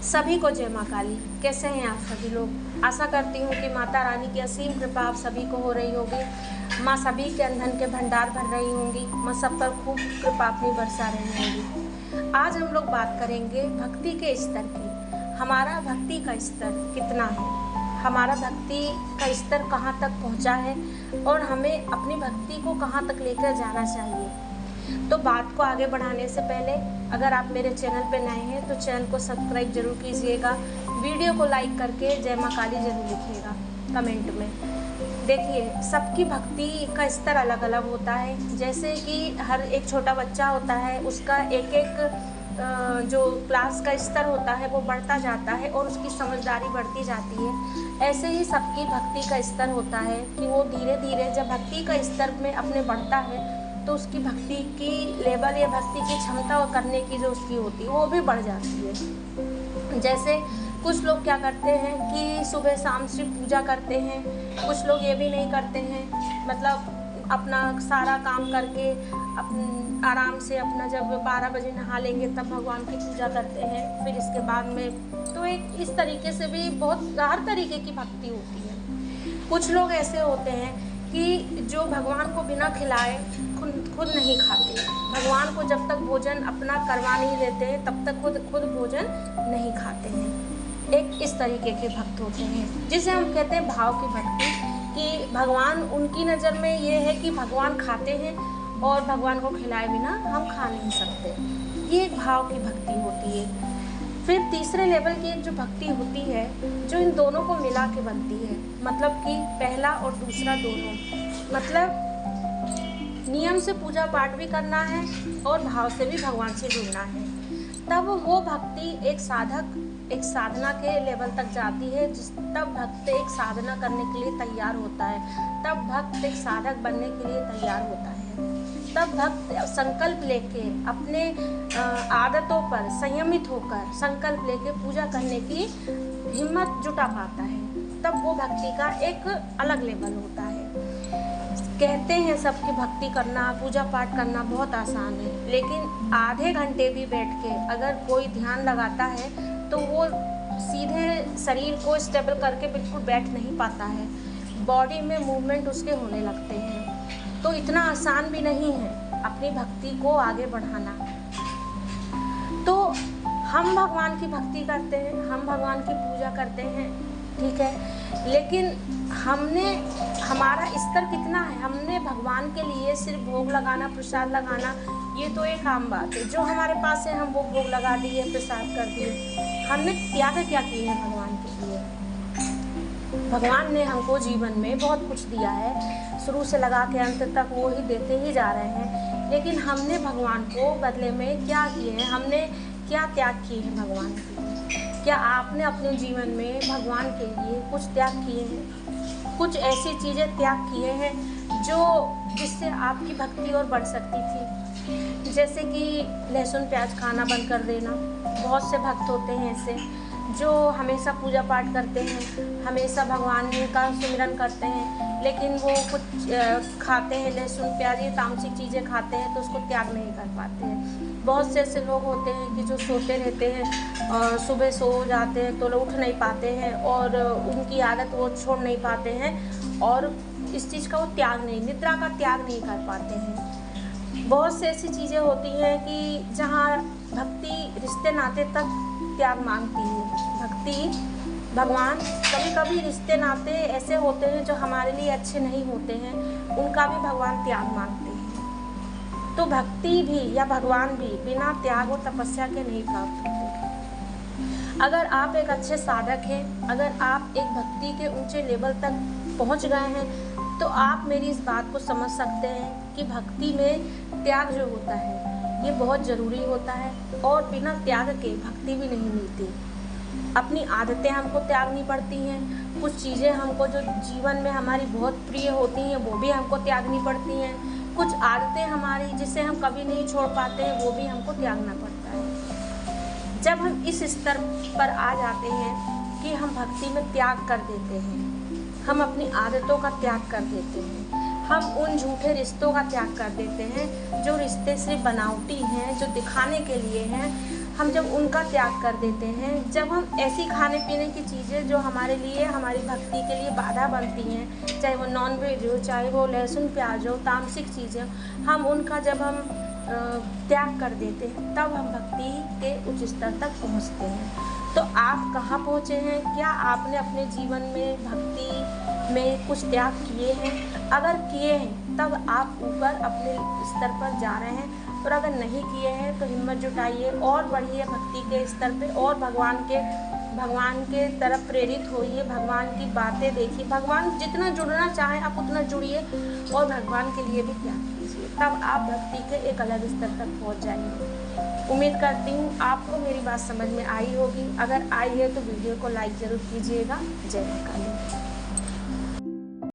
सभी को जय माँ काली। कैसे हैं आप सभी लोग। आशा करती हूँ कि माता रानी की असीम कृपा आप सभी को हो रही होगी। माँ सभी के अंधन के भंडार भर रही होंगी। माँ सब पर खूब कृपा अपनी बरसा रही होंगी। आज हम लोग बात करेंगे भक्ति के स्तर की। हमारा भक्ति का स्तर कितना है, हमारा भक्ति का स्तर कहाँ तक पहुँचा है और हमें अपनी भक्ति को कहाँ तक लेकर जाना चाहिए। तो बात को आगे बढ़ाने से पहले अगर आप मेरे चैनल पर नए हैं तो चैनल को सब्सक्राइब जरूर कीजिएगा। वीडियो को लाइक करके जय माँ काली जरूर लिखिएगा कमेंट में। देखिए, सबकी भक्ति का स्तर अलग अलग होता है। जैसे कि हर एक छोटा बच्चा होता है, उसका एक एक जो क्लास का स्तर होता है वो बढ़ता जाता है और उसकी समझदारी बढ़ती जाती है। ऐसे ही सबकी भक्ति का स्तर होता है कि वो धीरे धीरे जब भक्ति का स्तर में अपने बढ़ता है तो उसकी भक्ति की लेवल या भक्ति की क्षमता करने की जो उसकी होती है वो भी बढ़ जाती है। जैसे कुछ लोग क्या करते हैं कि सुबह शाम सिर्फ पूजा करते हैं, कुछ लोग ये भी नहीं करते हैं, मतलब अपना सारा काम करके आराम से अपना जब 12 बजे नहा लेंगे तब भगवान की पूजा करते हैं। फिर इसके बाद में तो एक इस तरीके से भी बहुत हर तरीके की भक्ति होती है। कुछ लोग ऐसे होते हैं कि जो भगवान को बिना खिलाए खुद नहीं खाते। भगवान को जब तक भोजन अपना करवा नहीं देते हैं तब तक खुद भोजन नहीं खाते हैं। एक इस तरीके के भक्त होते हैं जिसे हम कहते हैं भाव की भक्ति, कि भगवान उनकी नज़र में ये है कि भगवान खाते हैं और भगवान को खिलाए बिना हम खा नहीं सकते। ये एक भाव की भक्ति होती है। फिर तीसरे लेवल की एक जो भक्ति होती है जो इन दोनों को मिला के बनती है, मतलब कि पहला और दूसरा दोनों, मतलब नियम से पूजा पाठ भी करना है और भाव से भी भगवान से जुड़ना है। तब वो भक्ति एक साधना के लेवल तक जाती है। तब भक्त एक साधना करने के लिए तैयार होता है, तब भक्त एक साधक बनने के लिए तैयार होता है। तब भक्त संकल्प लेके अपने आदतों पर संयमित होकर संकल्प लेके पूजा करने की हिम्मत जुटा पाता है। तब वो भक्ति का एक अलग लेवल होता है। कहते हैं सबकी भक्ति करना, पूजा पाठ करना बहुत आसान है, लेकिन आधे घंटे भी बैठ के अगर कोई ध्यान लगाता है तो वो सीधे शरीर को स्टेबल करके बिल्कुल बैठ नहीं पाता है। बॉडी में मूवमेंट उसके होने लगते हैं। तो इतना आसान भी नहीं है अपनी भक्ति को आगे बढ़ाना। तो हम भगवान की भक्ति करते हैं, हम भगवान की पूजा करते हैं, ठीक है, लेकिन हमारा स्तर कितना है। हमने भगवान के लिए सिर्फ भोग लगाना, प्रसाद लगाना, ये तो एक आम बात है। जो हमारे पास है हम वो भोग लगा दिए, प्रसाद कर दिए। हमने त्याग क्या किए हैं भगवान के लिए। भगवान ने हमको जीवन में बहुत कुछ दिया है, शुरू से लगा के अंत तक वो ही देते ही जा रहे हैं, लेकिन हमने भगवान को बदले में क्या किए हैं, हमने क्या त्याग किए हैं भगवान के लिए। क्या आपने अपने जीवन में भगवान के लिए कुछ त्याग किए हैं? कुछ ऐसी चीज़ें त्याग किए हैं जिससे आपकी भक्ति और बढ़ सकती थी। जैसे कि लहसुन प्याज खाना बंद कर देना। बहुत से भक्त होते हैं ऐसे जो हमेशा पूजा पाठ करते हैं, हमेशा भगवान का सुमिरन करते हैं, लेकिन वो कुछ खाते हैं लहसुन प्याज, ये तामसिक चीज़ें खाते हैं तो उसको त्याग नहीं कर पाते हैं। बहुत से ऐसे लोग होते हैं कि जो सोते रहते हैं और सुबह सो जाते हैं तो लोग उठ नहीं पाते हैं और उनकी आदत वो छोड़ नहीं पाते हैं और इस चीज़ का वो त्याग नहीं, निद्रा का त्याग नहीं कर पाते हैं। बहुत से ऐसी चीज़ें होती हैं कि जहाँ भक्ति रिश्ते नाते तक त्याग मांगती है। भक्ति भगवान कभी कभी रिश्ते नाते ऐसे होते हैं जो हमारे लिए अच्छे नहीं होते हैं, उनका भी भगवान त्याग मांगते हैं। तो भक्ति भी या भगवान भी बिना त्याग और तपस्या के नहीं प्राप्त होते। अगर आप एक अच्छे साधक हैं, अगर आप एक भक्ति के ऊंचे लेवल तक पहुंच गए हैं तो आप मेरी इस बात को समझ सकते हैं कि भक्ति में त्याग जो होता है ये बहुत ज़रूरी होता है और बिना त्याग के भक्ति भी नहीं मिलती। अपनी आदतें हमको त्यागनी पड़ती हैं, कुछ चीज़ें हमको जो जीवन में हमारी बहुत प्रिय होती हैं वो भी हमको त्यागनी पड़ती हैं, कुछ आदतें हमारी जिसे हम कभी नहीं छोड़ पाते हैं वो भी हमको त्यागना पड़ता है। जब हम इस स्तर पर आ जाते हैं कि हम भक्ति में त्याग कर देते हैं, हम अपनी आदतों का त्याग कर देते हैं, हम उन झूठे रिश्तों का त्याग कर देते हैं जो रिश्ते सिर्फ बनावटी हैं, जो दिखाने के लिए हैं, हम जब उनका त्याग कर देते हैं, जब हम ऐसी खाने पीने की चीज़ें जो हमारे लिए, हमारी भक्ति के लिए बाधा बनती हैं, चाहे वो नॉनवेज हो, चाहे वो लहसुन प्याज हो, तामसिक चीज़ें हो, हम उनका जब हम त्याग कर देते हैं, तब हम भक्ति के उच्च स्तर तक पहुँचते हैं। तो आप कहाँ पहुँचे हैं? क्या आपने अपने जीवन में भक्ति में कुछ त्याग किए हैं? अगर किए हैं तब आप ऊपर अपने स्तर पर जा रहे हैं, और अगर नहीं किए हैं तो हिम्मत जुटाइए और बढ़िए भक्ति के स्तर पे, और भगवान के तरफ प्रेरित होइए, भगवान की बातें देखिए, भगवान जितना जुड़ना चाहें आप उतना जुड़िए, और भगवान के लिए भी त्याग कीजिए, तब आप भक्ति के एक अलग स्तर तक पहुंच जाएंगे। उम्मीद करती हूँ आपको मेरी बात समझ में आई होगी। अगर आई है तो वीडियो को लाइक ज़रूर कीजिएगा। जय मां काली।